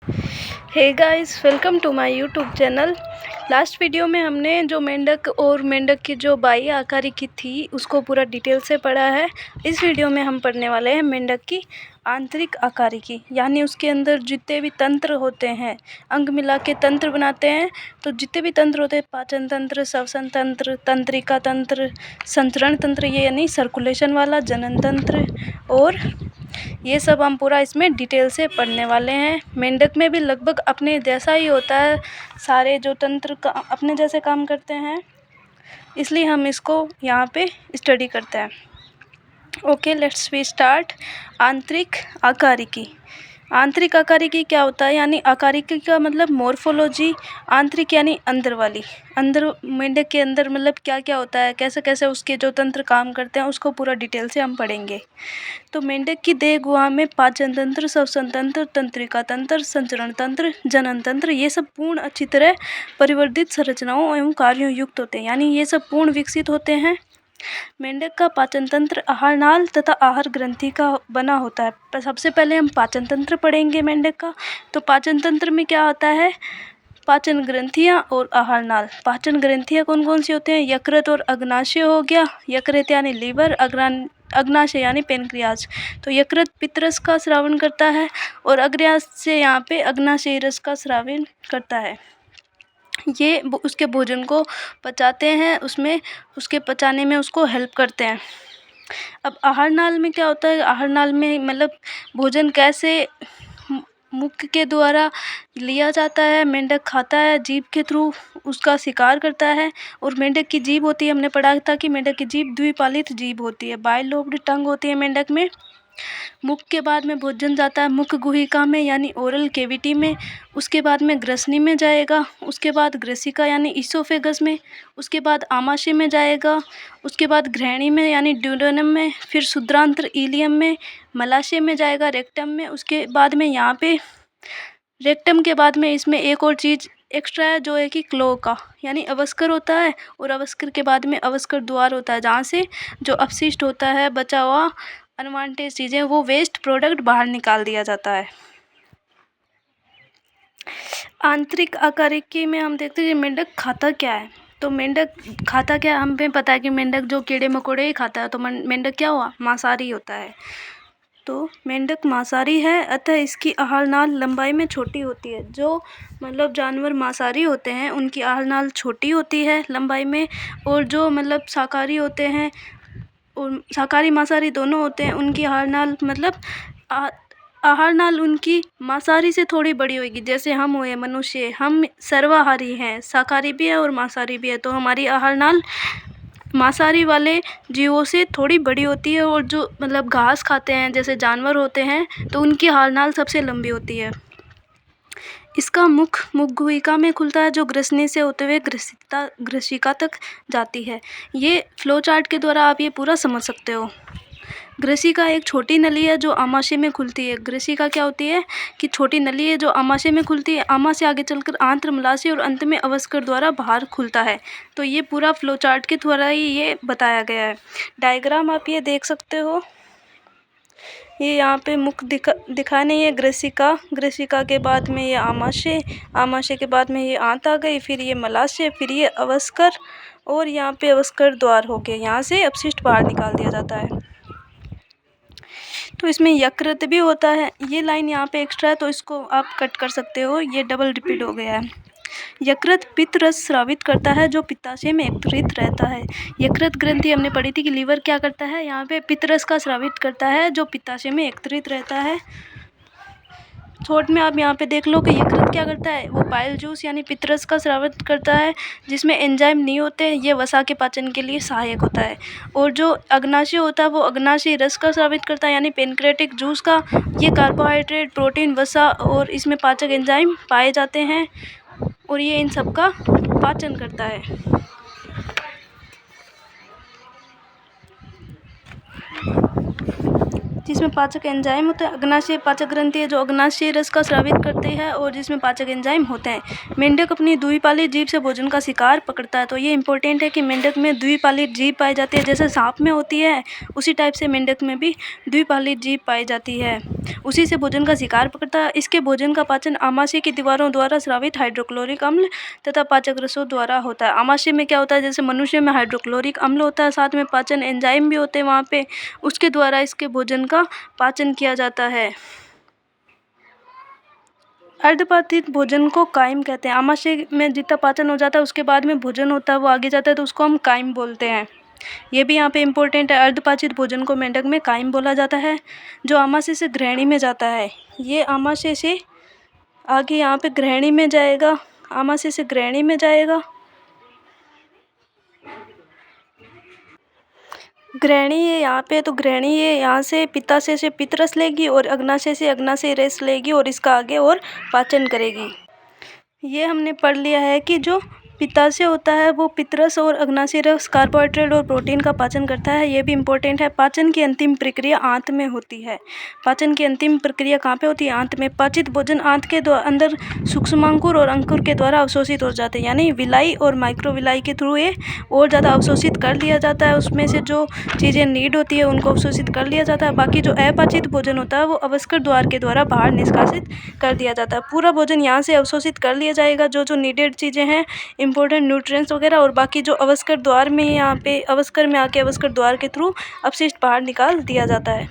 Hey guys, welcome to my YouTube channel. Last video में हमने जो मेंढक और मेंढक की जो बाह्य आकारिकी थी उसको पूरा डिटेल से पढ़ा है। इस वीडियो में हम पढ़ने वाले हैं मेंढक की आंतरिक आकारिकी, यानी उसके अंदर जितने भी तंत्र होते हैं, अंग मिला के तंत्र बनाते हैं। तो जितने भी तंत्र होते हैं, पाचन तंत्र, श्वसन तंत्र, तंत्रिका तंत्र, संचरण तंत्र, ये यानी सर्कुलेशन वाला, जनन तंत्र, और ये सब हम पूरा इसमें डिटेल से पढ़ने वाले हैं। मेंढक में भी लगभग अपने जैसा ही होता है, सारे जो तंत्र का अपने जैसे काम करते हैं, इसलिए हम इसको यहाँ पे स्टडी करते हैं। Okay, let's we start. आंतरिक आकारिकी। आंतरिक आकारिकी क्या होता है, यानी आकारिकी का मतलब मोर्फोलॉजी। आंतरिक यानी अंदर वाली, अंदर मेंढक के अंदर मतलब क्या क्या होता है, कैसे कैसे उसके जो तंत्र काम करते हैं, उसको पूरा डिटेल से हम पढ़ेंगे। तो मेंढक की देह गुहा में पाचन तंत्र, श्वसन तंत्र, तंत्रिका तंत्र, संचरण तंत्र, जनन तंत्र, ये सब पूर्ण अच्छी तरह परिवर्धित संरचनाओं एवं कार्यों युक्त होते हैं, यानी ये सब पूर्ण विकसित होते हैं। मेंढक का पाचन तंत्र आहार नाल तथा आहार ग्रंथि का बना होता है। सबसे पहले हम पाचन तंत्र पढ़ेंगे मेंढक का। तो पाचन तंत्र में क्या होता है, पाचन ग्रंथियाँ और आहार नाल। पाचन ग्रंथियाँ कौन कौन सी होती हैं, यकृत और अग्नाशय हो गया। यकृत यानी लीवर, अग्नाशय यानी पेनक्रियाज। तो यकृत पित्तरस का स्रावन करता है और अग्नाशय यहाँ पे अग्नाशयी रस का स्रावन करता है। ये उसके भोजन को पचाते हैं, उसमें उसके पचाने में उसको हेल्प करते हैं। अब आहार नाल में क्या होता है, आहार नाल में मतलब भोजन कैसे मुख के द्वारा लिया जाता है, मेंढक खाता है, जीभ के थ्रू उसका शिकार करता है। और मेंढक की जीभ होती है, हमने पढ़ा था कि मेंढक की जीभ द्विपालित जीभ होती है, बाइलोब्ड टंग होती है मेंढक में। मुख के बाद में भोजन जाता है मुख गुहिका में, यानी ओरल केविटी में। उसके बाद में ग्रसनी में जाएगा, उसके बाद ग्रसिका यानी इसोफेगस में, उसके बाद आमाशय में जाएगा, उसके बाद घ्रेणी में यानी ड्यूडेनम में, फिर शुद्रांत्र इलियम में, मलाशय में जाएगा रेक्टम में। उसके बाद में यहाँ पे रेक्टम के बाद में इसमें एक और चीज़ एक्स्ट्रा है, जो है कि क्लोअका यानी अवस्कर होता है। और अवस्कर के बाद में अवस्कर द्वार होता है, जहाँ से जो अपशिष्ट होता है, बचा हुआ अनवांटेड चीज़ें, वो वेस्ट प्रोडक्ट बाहर निकाल दिया जाता है। आंतरिक आकारिकी में हम देखते हैं कि मेंढक खाता क्या है। तो मेंढक खाता क्या है, हमें पता है कि मेंढक जो कीड़े मकोड़े ही खाता है। तो मेंढक क्या हुआ, मांसाहारी होता है। तो मेंढक मांसाहारी है, अतः इसकी आहार नाल लंबाई में छोटी होती है। जो मतलब जानवर मांसाहारी होते हैं उनकी आहार नाल छोटी होती है लंबाई में, और जो मतलब शाकाहारी होते हैं, और शाकाहारी मांसाहारी दोनों होते हैं, उनकी आहार नाल मतलब आहार नाल उनकी मांसाहारी से थोड़ी बड़ी होगी। जैसे हम हुए मनुष्य, हम सर्वाहारी हैं, शाकाहारी भी है और मांसाहारी भी है। तो हमारी आहार नाल मांसाहारी वाले जीवों से थोड़ी बड़ी होती है। और जो मतलब घास खाते हैं जैसे जानवर होते हैं, तो उनकी आहार नाल सबसे लंबी होती है। इसका मुख गुहिका में खुलता है, जो ग्रसनी से होते हुए ग्रसिका तक जाती है। ये फ्लो चार्ट के द्वारा आप ये पूरा समझ सकते हो। ग्रसिका एक छोटी नली है जो आमाशय में खुलती है। ग्रसिका क्या होती है कि छोटी नली है जो आमाशय में खुलती है, आमाशय आगे चलकर आंत्र, मलाशय और अंत में अवस्कर द्वारा बाहर खुलता है। तो ये पूरा फ्लो चार्ट के द्वारा ही ये बताया गया है। डायग्राम आप ये देख सकते हो। ये यहाँ पे मुख दिखा नहीं है, ग्रसिका, ग्रसिका के बाद में ये आमाशय, आमाशय के बाद में ये आंत आ गई, फिर ये मलाशय, फिर ये अवस्कर, और यहाँ पे अवस्कर द्वार हो गया, यहाँ से अपशिष्ट बाहर निकाल दिया जाता है। तो इसमें यकृत भी होता है। ये लाइन यहाँ पे एक्स्ट्रा है, तो इसको आप कट कर सकते हो, ये डबल रिपीट हो गया है। यकृत पित्त रस स्रावित करता है, जो पित्ताशय में एकत्रित रहता है। यकृत ग्रंथि हमने पढ़ी थी कि लीवर क्या करता है, यहाँ पे पित्त रस का स्रावित करता है, जो पित्ताशय में एकत्रित रहता है। शॉर्ट में आप यहाँ पे देख लो कि यकृत क्या करता है, वो पाइल जूस यानी पित्तरस का स्रावित करता है, जिसमें एंजाइम नहीं होते, ये वसा के पाचन के लिए सहायक होता है। और जो अग्नाशय होता है वो अग्नाशय रस का स्रावित करता है, यानी पेनक्रेटिक जूस का। ये कार्बोहाइड्रेट, प्रोटीन, वसा और इसमें पाचक एंजाइम पाए जाते हैं, और ये इन सब का पाचन करता है। जिसमें पाचक एंजाइम होते हैं। अग्नाशय पाचक ग्रंथि है जो अग्नाशय रस का स्रावित करती है और जिसमें पाचक एंजाइम होते हैं। मेंढक अपनी द्विपालित जीभ से भोजन का शिकार पकड़ता है। तो ये इंपॉर्टेंट है कि मेंढक में द्विपालित जीभ पाई जाती है। जैसे सांप में होती है उसी टाइप से मेंढक में भी द्विपालित जीभ पाई जाती है। उसी से भोजन का शिकार पकड़ता है। इसके भोजन का पाचन आमाशय की दीवारों द्वारा स्रावित हाइड्रोक्लोरिक अम्ल तथा पाचक रसों द्वारा होता है। आमाशय में क्या होता है, जैसे मनुष्य में हाइड्रोक्लोरिक अम्ल होता है, साथ में पाचन एंजाइम भी होते हैं वहाँ पे, उसके द्वारा इसके भोजन का पाचन किया जाता है। अर्धपाचित भोजन को कायम कहते हैं। आमाशय में जितना पाचन हो जाता है उसके बाद में भोजन होता है वो आगे जाता है तो उसको हम कायम बोलते हैं। ये भी यहाँ पे इम्पोर्टेंट है। अर्धपाचित भोजन को मेंढक में कायम बोला जाता है। जो आमाशय से ग्रहणी में जाता है, ये आमाशय से आगे यहाँ पे ग्रहणी में जाएगा, आमाशय से ग्रहणी में जाएगा। ग्रहणी है यहाँ पे, तो ग्रहणी ये यहाँ से पित्ताशय से पित्तरस लेगी और अग्नाशय से अग्नाशय रस लेगी और इसका आगे और पाचन करेगी। ये हमने पढ़ लिया है कि जो पित्ताशय होता है वो पित्तरस और अग्नाशय रस कार्बोहाइड्रेट और प्रोटीन का पाचन करता है। ये भी इम्पोर्टेंट है। पाचन की अंतिम प्रक्रिया आंत में होती है। पाचन की अंतिम प्रक्रिया कहाँ पे होती है? आंत में। पाचित भोजन आंत के अंदर सूक्ष्मांकुर और अंकुर के द्वारा अवशोषित हो जाते हैं, यानी विलाई और माइक्रोविलाई के थ्रू ये और ज़्यादा अवशोषित कर लिया जाता है। उसमें से जो चीज़ें नीड होती है उनको अवशोषित कर लिया जाता है। बाकी जो अपाचित भोजन होता है वो अवस्कर द्वार के द्वारा बाहर निष्कासित कर दिया जाता है। पूरा भोजन यहाँ से अवशोषित कर लिया जाएगा, जो नीडेड चीज़ें हैं, इंपॉर्टेंट न्यूट्रिएंट्स वगैरह, और बाकी जो अवस्कर द्वार में यहाँ पे अवस्कर में आके अवस्कर द्वार के थ्रू अपशिष्ट बाहर निकाल दिया जाता है।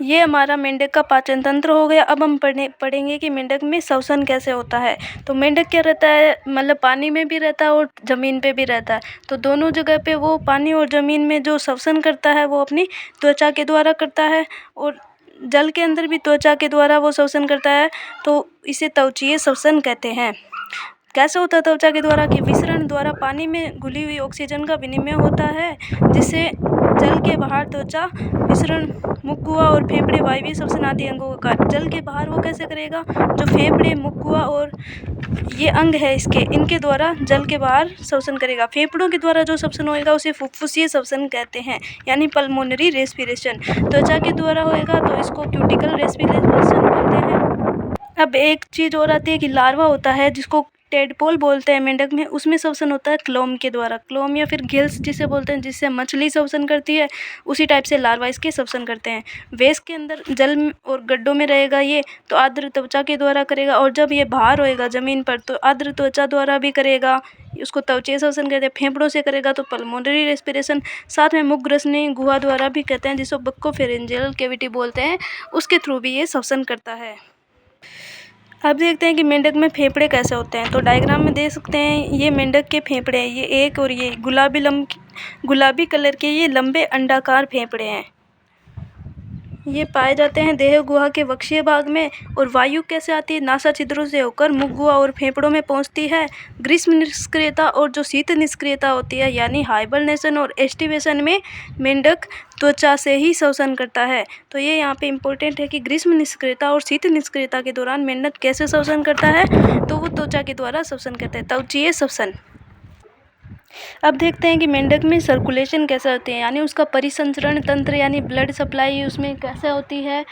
ये हमारा मेंढक का पाचन तंत्र हो गया। अब हम पढ़ेंगे कि मेंढक में श्वसन कैसे होता है। तो मेंढक क्या रहता है, मतलब पानी में भी रहता है और ज़मीन पे भी रहता है। तो दोनों जगह पे वो पानी और ज़मीन में जो श्वसन करता है वो अपनी त्वचा के द्वारा करता है और जल के अंदर भी त्वचा के द्वारा वो श्वसन करता है। तो इसे त्वचीय श्वसन कहते हैं। कैसे होता है त्वचा के द्वारा? कि विसरण द्वारा पानी में घुली हुई ऑक्सीजन का विनिमय होता है, जिससे जल के बाहर त्वचा विसरण, मुख गुहा और फेफड़े वायवीय श्वसन आदि अंगों का कार्य। जल के बाहर वो कैसे करेगा? जो फेफड़े, मुख गुहा और ये अंग है इनके द्वारा जल के बाहर श्वसन करेगा। फेफड़ों के द्वारा जो श्वसन होएगा उसे फुफ्फुसीय श्वसन कहते हैं, यानी पल्मोनरी रेस्पिरेशन। त्वचा के द्वारा होएगा तो इसको क्यूटिकल रेस्पिरेशन कहते हैं। अब एक चीज़ और आती है कि लार्वा होता है जिसको टेडपोल बोलते हैं मेंढक में, उसमें श्वसन होता है क्लोम के द्वारा। क्लोम या फिर गिल्स जिसे बोलते हैं, जिससे मछली श्वसन करती है, उसी टाइप से लार्वा इसके श्वसन करते हैं। वेस के अंदर जल और गड्ढों में रहेगा ये, तो आर्द्र त्वचा के द्वारा करेगा, और जब ये बाहर होएगा ज़मीन पर तो आर्द्र त्वचा द्वारा भी करेगा, उसको त्वचीय श्वसन कहते हैं। फेफड़ों से करेगा तो पल्मोनरी रेस्पिरेशन, साथ में मुख ग्रसनी गुहा द्वारा भी कहते हैं, जिसको बक्कोफेरेंजियल कैविटी बोलते हैं, उसके थ्रू भी ये श्वसन करता है। अब देखते हैं कि मेंढक में फेफड़े कैसे होते हैं। तो डायग्राम में देख सकते हैं ये मेंढक के फेफड़े हैं, ये एक और ये गुलाबी कलर के ये लंबे अंडाकार फेफड़े हैं। ये पाए जाते हैं देह गुहा के वक्षीय भाग में। और वायु कैसे आती है? नासा छिद्रों से होकर मुख गुहा और फेफड़ों में पहुंचती है। ग्रीष्म निष्क्रियता और जो शीत निष्क्रियता होती है, यानी हाइबरनेशन और एस्टिवेशन में मेंढक त्वचा से ही श्वसन करता है। तो ये यहाँ पे इम्पोर्टेंट है कि ग्रीष्म निष्क्रियता और शीत निष्क्रियता के दौरान मेंढक कैसे श्वसन करता है? तो वो त्वचा के द्वारा श्वसन करता है, त्वचीय श्वसन। अब देखते हैं कि मेंढक में सर्कुलेशन कैसे होती है, यानी उसका परिसंचरण तंत्र, यानी ब्लड सप्लाई उसमें कैसे होती है,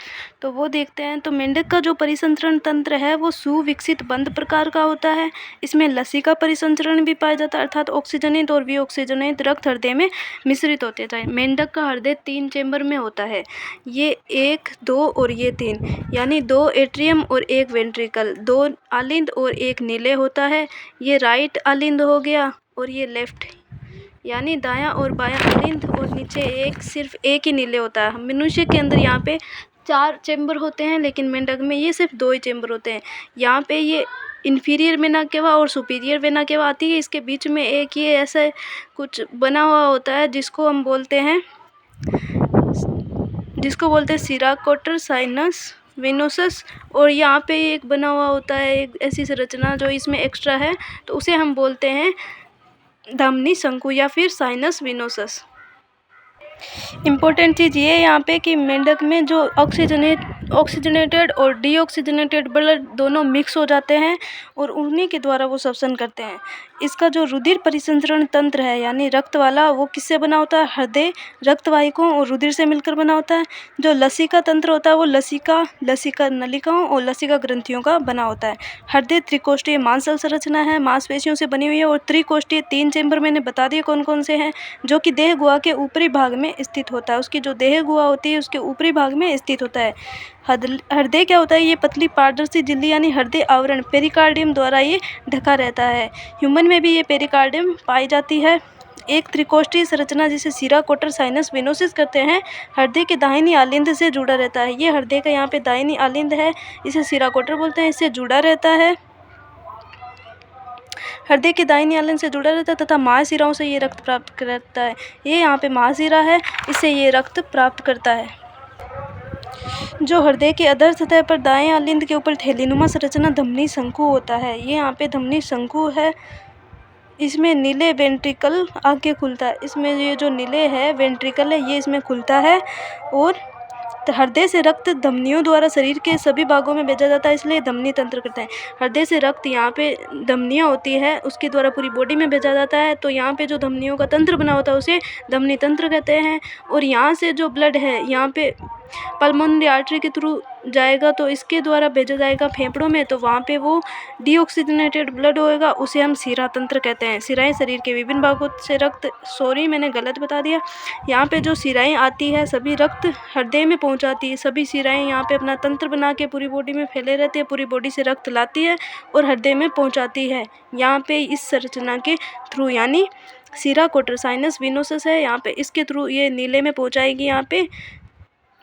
तो वो देखते हैं। तो मेंढक का जो परिसंचरण तंत्र है वो सुविकसित बंद प्रकार का होता है। इसमें लसी का परिसंचरण भी पाया जाता है, अर्थात ऑक्सीजनित और विऑक्सीजनित रक्त हृदय में मिश्रित होते हैं। मेंढक का हृदय 3 चेंबर में होता है, ये 1, 2 और ये 3, यानी 2 एट्रियम और 1 वेंट्रिकल, 2 आलिंद और 1 नीले होता है। ये राइट आलिंद हो गया और ये लेफ्ट, यानी दायां और बायां आलिंद, और नीचे सिर्फ एक ही नीले होता है। मनुष्य के अंदर यहाँ पे 4 चेंबर होते हैं, लेकिन मेंढक में ये सिर्फ 2 ही चेंबर होते हैं। यहाँ पे ये इन्फीरियर वेना केवा और सुपीरियर वेना केवा आती है, इसके बीच में एक ये ऐसा कुछ बना हुआ होता है जिसको हम बोलते हैं सीरा कोटर साइनस वेनोसस, और यहाँ पे एक बना हुआ होता है एक ऐसी संरचना जो इसमें एक्स्ट्रा है, तो उसे हम बोलते हैं धमनी शंकु या फिर साइनस वेनोसस। इम्पोर्टेंट चीज़ ये है यहाँ पे कि मेंढक में जो ऑक्सीजनेट ऑक्सीजनेटेड और डीऑक्सीजनेटेड ब्लड दोनों मिक्स हो जाते हैं और उन्हीं के द्वारा वो श्वसन करते हैं। इसका जो रुधिर परिसंचरण तंत्र है यानी रक्त वाला, वो किससे बना होता है? हृदय रक्त वाहिकाओं और रुधिर से मिलकर बना होता है। जो लसिका तंत्र होता है वो लसिका नलिकाओं और लसिका ग्रंथियों का बना होता है। हृदय त्रिकोष्ठीय मांसल संरचना है, मांसपेशियों से बनी हुई है, और त्रिकोष्ठीय 3 चेंबर मैंने बता दिए कौन कौन से हैं, जो कि देह गुहा के ऊपरी भाग में स्थित होता है। उसकी जो देह गुहा होती है उसके ऊपरी भाग में स्थित होता है। हृदय क्या होता है? ये पतली पारदर्शी झिल्ली यानी हृदय आवरण पेरिकार्डियम द्वारा ये ढका रहता है। ह्यूमन में भी ये पेरिकार्डियम पाई जाती है। एक त्रिकोष्ठीय संरचना जिसे सीरा कोटर साइनस विनोसिस कहते हैं, हृदय के दाहिनी आलिंद से जुड़ा रहता है। ये हृदय का यहाँ पे दाहिनी आलिंद है, इसे सीरा कोटर बोलते हैं, इससे जुड़ा रहता है। हृदय के दाहिनी आलिंद से जुड़ा रहता है तथा महाशिराओं से ये रक्त प्राप्त करता है। ये यहाँ पे महाशिरा है, इससे ये रक्त प्राप्त करता है। जो हृदय के अधर सतह पर दाएं आलिंद के ऊपर थैलीनुमा संरचना धमनी शंकु होता है। ये यहाँ पे धमनी शंकु है, इसमें नीले वेंट्रिकल आगे खुलता है। इसमें ये जो नीले है वेंट्रिकल है ये इसमें खुलता है, और हृदय से रक्त धमनियों द्वारा शरीर के सभी भागों में भेजा जाता है, इसलिए धमनी तंत्र करते हैं। हृदय से रक्त यहाँ पे धमनियाँ होती है उसके द्वारा पूरी बॉडी में भेजा जाता है, तो यहाँ पे जो धमनियों का तंत्र बना होता है उसे धमनी तंत्र कहते हैं। और यहाँ से जो ब्लड है यहाँ पे पल्मोनरी आर्टरी के थ्रू जाएगा, तो इसके द्वारा भेजा जाएगा फेफड़ों में, तो वहाँ पे वो डीऑक्सीजनेटेड ब्लड होएगा, उसे हम शिरा तंत्र कहते हैं। शिराएं शरीर के विभिन्न भागों से रक्त, सॉरी मैंने गलत बता दिया, यहाँ पे जो शिराएं आती है सभी रक्त हृदय में पहुँचाती है। सभी शिराएं यहाँ पे अपना तंत्र बना के पूरी बॉडी में फैले रहती है, पूरी बॉडी से रक्त लाती है और हृदय में पहुँचाती है। यहाँ पे इस संरचना के थ्रू यानी सीरा कोटर साइनस विनोसस है, यहाँ पे इसके थ्रू ये नीले में पहुँचाएगी, यहाँ पे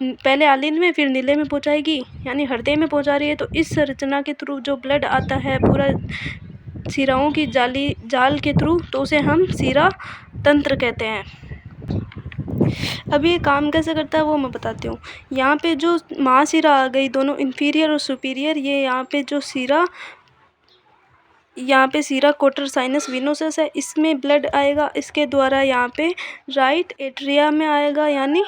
पहले आलिंद में फिर नीले में पहुँचाएगी, यानी हृदय में पहुँचा रही है। तो इस संरचना के थ्रू जो ब्लड आता है पूरा शिराओं की जाल के थ्रू, तो उसे हम शिरा तंत्र कहते हैं। अब ये काम कैसे करता है वो मैं बताती हूँ। यहाँ पे जो महाशिरा आ गई, दोनों इंफीरियर और सुपीरियर, ये यहाँ पे जो यहाँ पे सीरा कोटर साइनस विनोसस है, इसमें ब्लड आएगा, इसके द्वारा यहाँ पे राइट एट्रिया में आएगा यानी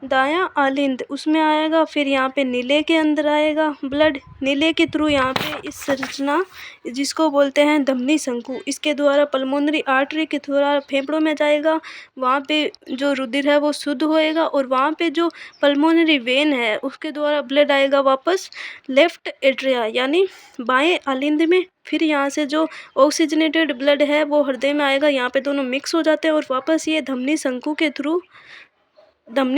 दायां आलिंद उसमें आएगा, फिर यहाँ पे नीले के अंदर आएगा ब्लड, नीले के थ्रू यहाँ पे इस संरचना जिसको बोलते हैं धमनी शंकु, इसके द्वारा पल्मोनरी आर्टरी के द्वारा फेफड़ों में जाएगा, वहाँ पे जो रुधिर है वो शुद्ध होएगा, और वहाँ पे जो पल्मोनरी वेन है उसके द्वारा ब्लड आएगा वापस लेफ्ट एट्रिया यानी बाएं आलिंद में। फिर यहाँ से जो ऑक्सीजनेटेड ब्लड है वो हृदय में आएगा, यहाँ पे दोनों मिक्स हो जाते हैं और वापस ये धमनी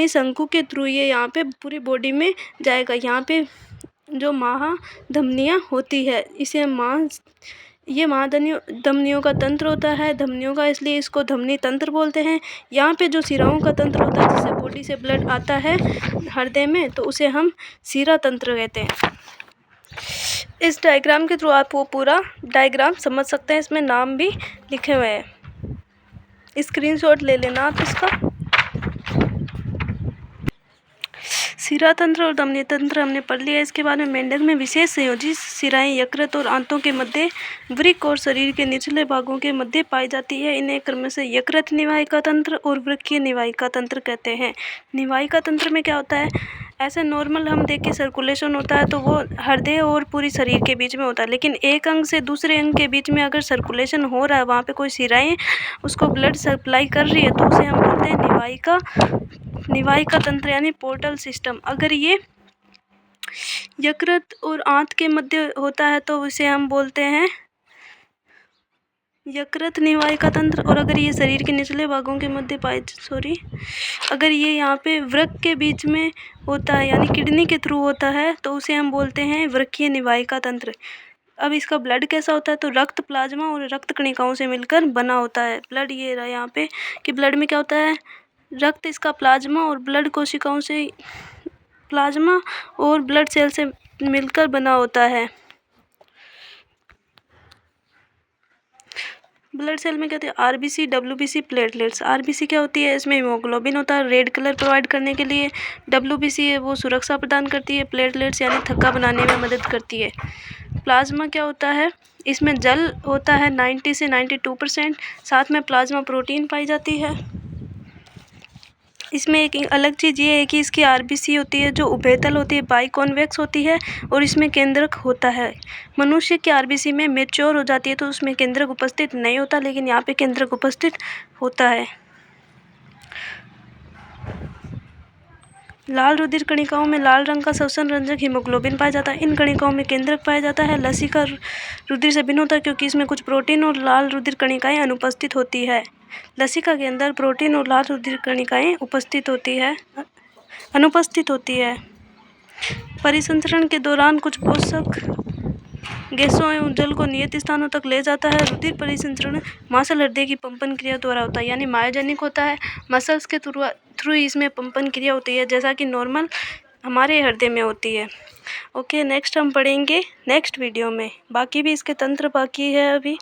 शंकु के थ्रू ये यहाँ पे पूरी बॉडी में जाएगा। यहाँ पे जो महाधमनियाँ होती है इसे ये धमनियों का तंत्र होता है, धमनियों का, इसलिए इसको धमनी तंत्र बोलते हैं। यहाँ पे जो शिराओं का तंत्र होता है जिससे बॉडी से ब्लड आता है हृदय में, तो उसे हम शिरा तंत्र कहते हैं। इस डायग्राम के थ्रू आप वो पूरा डायग्राम समझ सकते हैं, इसमें नाम भी लिखे हुए हैं, स्क्रीनशॉट ले लेना आप इसका। शिरा तंत्र और धमनी तंत्र हमने पढ़ लिया। इसके बाद में मेंढक में विशेष संयोजी शिराएं यकृत और आंतों के मध्य, वृक्क और शरीर के निचले भागों के मध्य पाई जाती है। इन्हें क्रम से यकृत निवाहिका तंत्र और वृक्कीय निवाहिका तंत्र कहते हैं। निवाहिका तंत्र में क्या होता है? ऐसे नॉर्मल हम देख के सर्कुलेशन होता है तो वो हृदय और पूरी शरीर के बीच में होता है, लेकिन एक अंग से दूसरे अंग के बीच में अगर सर्कुलेशन हो रहा है, वहाँ पे कोई शिराएं उसको ब्लड सप्लाई कर रही है, तो उसे हम बोलते हैं निवाहिका तंत्र यानी पोर्टल सिस्टम। अगर ये यकृत और आंत के मध्य होता है तो उसे हम बोलते हैं यकृत निवाहिका तंत्र, और अगर ये शरीर के निचले भागों के मध्य अगर ये यहाँ पे वृक्क के बीच में होता है यानी किडनी के थ्रू होता है तो उसे हम बोलते हैं वृक्कीय निवाहिका तंत्र। अब इसका ब्लड कैसा होता है? तो रक्त, प्लाज्मा और रक्त कणिकाओं से मिलकर बना होता है। ब्लड ये रहा यहाँ पे कि ब्लड में क्या होता है? रक्त इसका प्लाज्मा और ब्लड कोशिकाओं से, प्लाज्मा और ब्लड सेल से मिलकर बना होता है। ब्लड सेल में क्या होती है? RBC, WBC, platelets. आरबीसी क्या होती है? इसमें हीमोग्लोबिन होता है रेड कलर प्रोवाइड करने के लिए। डब्ल्यूबीसी है वो सुरक्षा प्रदान करती है। प्लेटलेट्स यानी थक्का बनाने में मदद करती है। प्लाज्मा क्या होता है? इसमें जल होता है 90 से 92%, साथ में प्लाज्मा प्रोटीन पाई जाती है। इसमें एक अलग चीज़ ये है कि इसकी आरबीसी होती है जो उभयतल होती है, बाइकॉन्वेक्स होती है और इसमें केंद्रक होता है। मनुष्य की आरबीसी में मैच्योर हो जाती है तो उसमें केंद्रक उपस्थित नहीं होता, लेकिन यहाँ पे केंद्रक उपस्थित होता है। लाल रुधिर कणिकाओं में लाल रंग का श्वसन रंजक हीमोग्लोबिन पाया जाता है। इन कणिकाओं में केंद्रक पाया जाता है। लसीका रुधिर से भिन्न होता है क्योंकि इसमें कुछ प्रोटीन और लाल रुधिर कणिकाएं अनुपस्थित होती है। लसीका के अंदर प्रोटीन और लाल रुधिर कणिकाएं अनुपस्थित होती है। परिसंचरण के दौरान कुछ पोषक गैसों एवं जल को नियत स्थानों तक ले जाता है। रुधिर परिसंचरण मांसल हृदय की पंपन क्रिया द्वारा होता है, यानी मायोजेनिक होता है। मसल्स के थ्रू इसमें पंपन क्रिया होती है, जैसा कि नॉर्मल हमारे हृदय में होती है। ओके, नेक्स्ट हम पढ़ेंगे नेक्स्ट वीडियो में। बाकी भी इसके तंत्र बाकी है अभी।